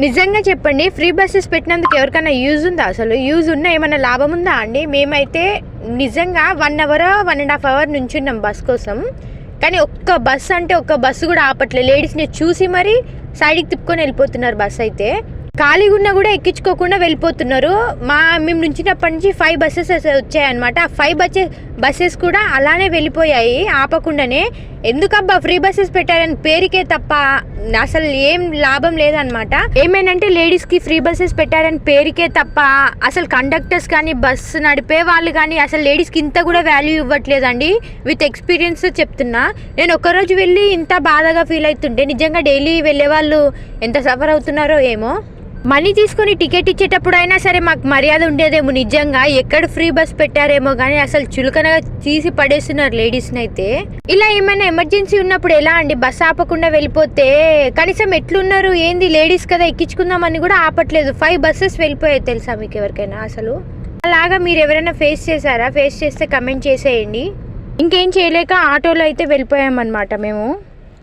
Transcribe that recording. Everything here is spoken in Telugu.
నిజంగా చెప్పండి, ఫ్రీ బస్సెస్ పెట్టినందుకు ఎవరికైనా యూజ్ ఉందా? అసలు యూజ్ ఉన్నా ఏమైనా లాభం ఉందా అండి? మేమైతే నిజంగా 1 అవర్ 1.5 అవర్ నుంచున్నాం బస్ కోసం, కానీ ఒక్క బస్సు అంటే ఒక్క బస్సు కూడా ఆపట్లేదు. లేడీస్ని చూసి మరీ సైడ్కి తిప్పుకొని వెళ్ళిపోతున్నారు. బస్సు అయితే ఖాళీగా ఉన్నా కూడా ఎక్కించుకోకుండా వెళ్ళిపోతున్నారు. మేము నుంచినప్పటి నుంచి 5 బస్సెస్ వచ్చాయన్నమాట. ఆ 5 బస్సెస్ కూడా అలానే వెళ్ళిపోయాయి ఆపకుండానే. ఎందుకబ్బా ఫ్రీ బస్సెస్ పెట్టారని పేరుకే తప్ప అసలు ఏం లాభం లేదనమాట. ఏమేనంటే లేడీస్కి ఫ్రీ బస్సెస్ పెట్టారని పేరుకే తప్ప అసలు కండక్టర్స్ కానీ బస్సు నడిపే వాళ్ళు కానీ అసలు లేడీస్కి ఇంత కూడా వాల్యూ ఇవ్వట్లేదండి. విత్ ఎక్స్పీరియన్స్ చెప్తున్నా. నేను ఒక్కరోజు వెళ్ళి ఇంత బాధగా ఫీల్ అవుతుంటే నిజంగా డైలీ వెళ్ళే వాళ్ళు ఎంత సఫర్ అవుతున్నారో ఏమో. మనీ తీసుకొని టికెట్ ఇచ్చేటప్పుడు అయినా సరే మాకు మర్యాద ఉండేదేమో. నిజంగా ఎక్కడ ఫ్రీ బస్ పెట్టారేమో కానీ అసలు చులకనగా తీసి పడేస్తున్నారు లేడీస్ని అయితే. ఇలా ఏమైనా ఎమర్జెన్సీ ఉన్నప్పుడు ఎలా అండి? బస్ ఆపకుండా వెళ్ళిపోతే కనీసం ఎట్లున్నారు ఏంది, లేడీస్ కదా ఎక్కించుకుందామని కూడా ఆపట్లేదు. 5 బస్సెస్ వెళ్ళిపోయాయి తెలుసా మీకు ఎవరికైనా? అసలు అలాగా మీరు ఎవరైనా ఫేస్ చేశారా? ఫేస్ చేస్తే కమెంట్ చేసేయండి. ఇంకేం చేయలేక ఆటోలో అయితే వెళ్ళిపోయామన్నమాట మేము.